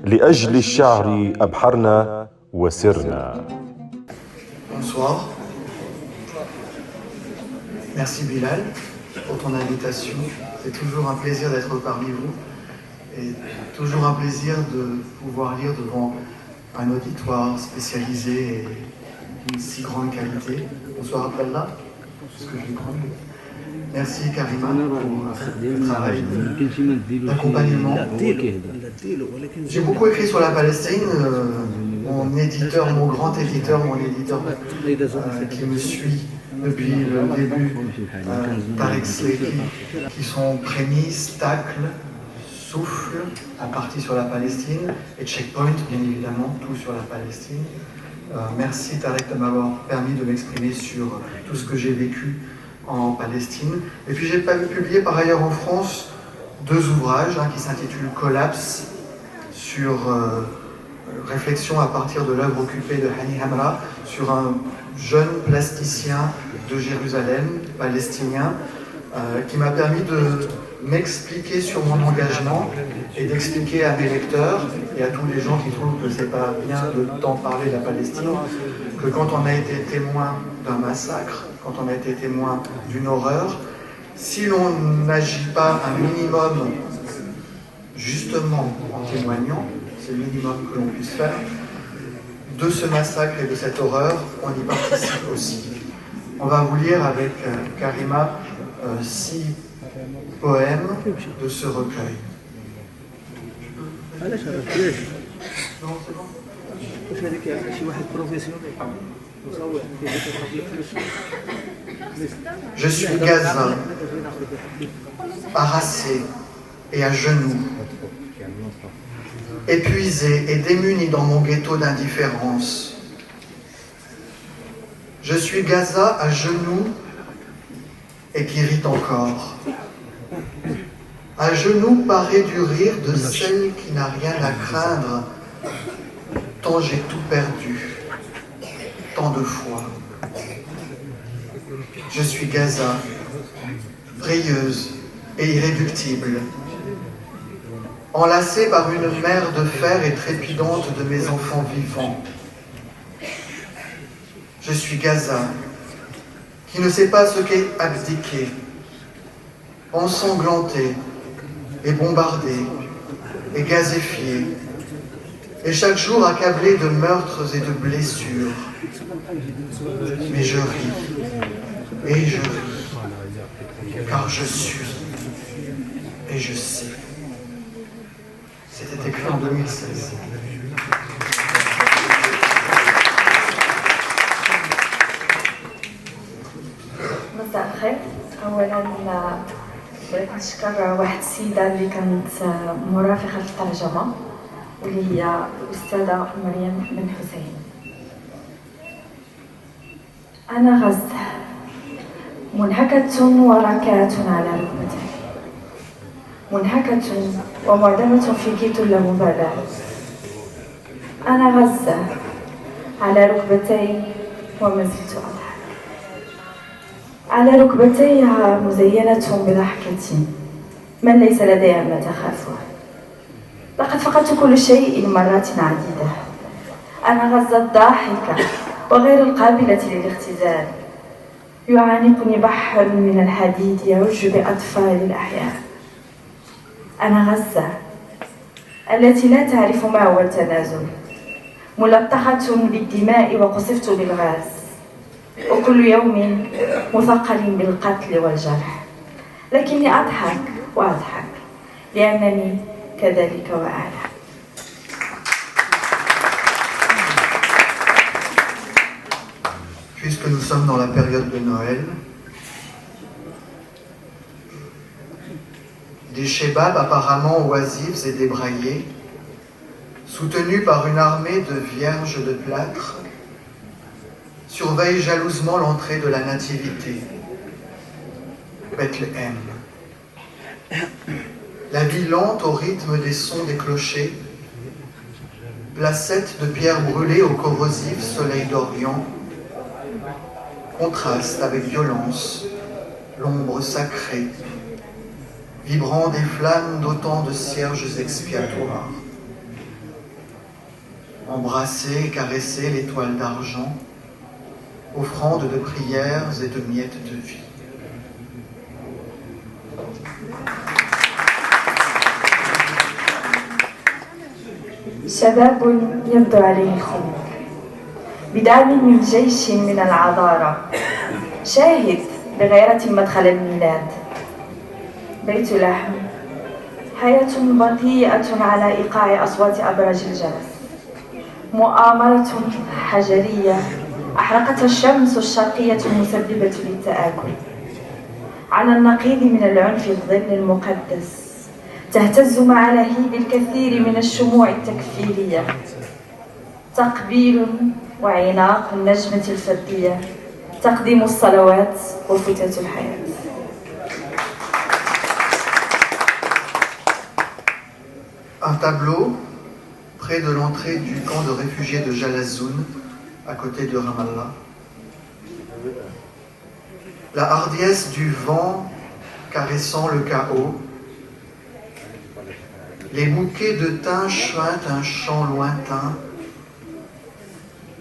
لأجل الشعر أبحرنا وسرنا. Bonsoir. Merci Bilal pour ton invitation. C'est toujours un plaisir d'être parmi vous et toujours un plaisir de pouvoir lire devant un auditoire spécialisé et d'une si grande qualité. Bonsoir Abdallah, ce que je vais prendre. Merci Karima pour le travail d'accompagnement. J'ai beaucoup écrit sur la Palestine. Mon grand éditeur qui me suit depuis le début, Tarek Sleki, qui sont Prémices, Tacle, Souffle, en partie sur la Palestine, et Checkpoint, bien évidemment, tout sur la Palestine. Merci Tarek de m'avoir permis de m'exprimer sur tout ce que j'ai vécu en Palestine. Et puis j'ai publié par ailleurs en France 2 ouvrages, un qui s'intitule Collapse, sur réflexion à partir de l'œuvre occupée de Hani Hamra, sur un jeune plasticien de Jérusalem, palestinien, qui m'a permis de m'expliquer sur mon engagement et d'expliquer à mes lecteurs et à tous les gens qui trouvent que c'est pas bien de tant parler de la Palestine, que quand on a été témoin d'un massacre, quand on a été témoin d'une horreur, si l'on n'agit pas un minimum justement en témoignant, c'est le minimum que l'on puisse faire, de ce massacre et de cette horreur, on y participe aussi. On va vous lire avec Karima 6 poèmes de ce recueil. Je suis Gaza, harassé et à genoux, épuisé et démuni dans mon ghetto d'indifférence. Je suis Gaza à genoux et qui rit encore. À genoux paré du rire de celle qui n'a rien à craindre, tant j'ai tout perdu, tant de fois. Je suis Gaza, rayeuse et irréductible, enlacée par une mer de fer et trépidante de mes enfants vivants. Je suis Gaza, qui ne sait pas ce qu'est abdiquer, ensanglanté et bombardé et gazéfié, et chaque jour accablé de meurtres et de blessures. Mais je ris, et je ris, car je suis, et je sais. C'était écrit en 2016. مساء الخير. اولا بغيت نشكر واحد السيده اللي كانت مرافقه في الترجمه واللي هي الاستاذه مريم بن حسين. انا غزه منهكه وركعه على ركبتي، منهكه ومعدمه في كيت لا مبالاه. انا غزه على ركبتي وما زلت اضحك، على ركبتيها مزينة بضحكة من ليس لديها ما تخافه. لقد فقدت كل شيء مرات عديدة. أنا غزة الضاحكة وغير القابلة للاختزال. يعانقني بحر من الحديد يرج بأطفال الأحياء. أنا غزة التي لا تعرف ما هو التنازل، ملطخة بالدماء وقصفت بالغاز، وكل يوم مثقل بالقتل والجرح، لكني أضحك وأضحك لأنني كذلك وأعلى. Puisque nous sommes dans la période de Noël, des shebabs apparemment oisifs et débraillés, soutenus par une armée de vierges de plâtre, surveillent jalousement l'entrée de la nativité, Bethléem. La vie lente au rythme des sons des clochers, placette de pierres brûlées au corrosif soleil d'Orient, contraste avec violence l'ombre sacrée vibrant des flammes d'autant de cierges expiatoires. Embrasser et caresser l'étoile d'argent, offrande de prières et de miettes de vie. شباب يبدو عليه الخمول بدعم من جيش من العذارى شاهد بغيرة مدخل الميلاد بيت لحم حياة بطيئة على إيقاع أصوات أبراج الجرس مؤامرة حجرية أحرقتها الشمس الشرقية المسببة للتآكل على النقيض من العنف الظل المقدس تهتز مع لهيب الكثير من الشموع التكفيرية تقبيل وعناق النجمة الفردية تقديم الصلوات وفتات الحياة. Un tableau près de l'entrée du camp de réfugiés de Jalazoun, à côté de Ramallah. La hardiesse du vent caressant le chaos. Les bouquets de thym chuintent un chant lointain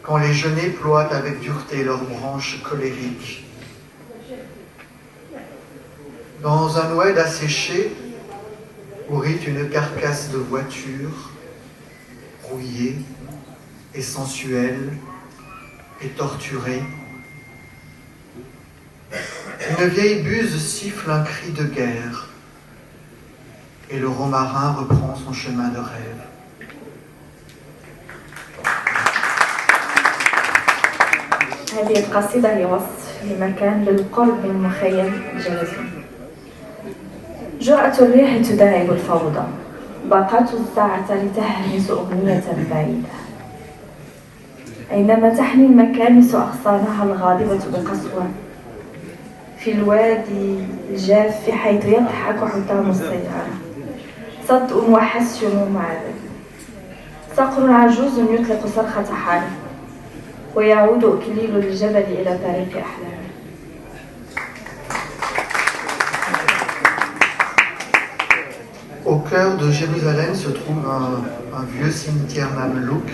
quand les genêts ploient avec dureté leurs branches colériques. Dans un oued asséché, pourrit une carcasse de voiture, rouillée et sensuelle et torturée. Une vieille buse siffle un cri de guerre et le romarin reprend son chemin de rêve. هذه القصيدة هي وصف لمكان بالقرب من مخيم جلزون. جرأة الريح تداعب الفوضى باقات الساعة لتهمس أغنية بعيدة أينما تحمي المكانس أغصانها الغاضبة بقسوة في الوادي الجاف حيث يضحك حطام السيارة صدء وحسي معذب صقر عجوز يطلق صرخة حالة ويعود إكليل الجبل إلى طريق أحلامه. Au cœur de Jérusalem se trouve un vieux cimetière mamelouk,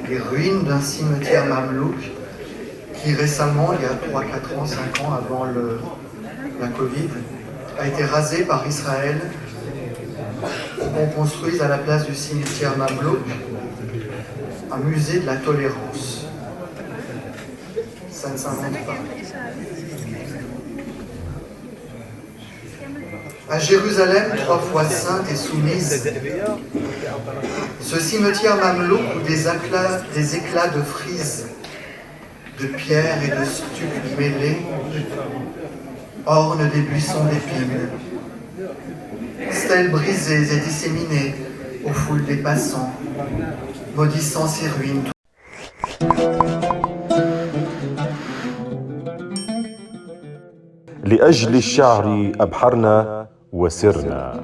les ruines d'un cimetière mamelouk qui récemment, il y a 3, 4 ans, 5 ans avant la Covid, a été rasé par Israël pour qu'on construise à la place du cimetière mamelouk un musée de la tolérance. Ça ne s'invente pas. À Jérusalem, 3 fois sainte et soumise, ce cimetière mamelouk où des éclats de frises, de pierres et de stuc mêlés ornent des buissons d'épines, stèles brisées et disséminées aux foules des passants, maudissant ces ruines. لأجل الشعر أبحرنا وسرنا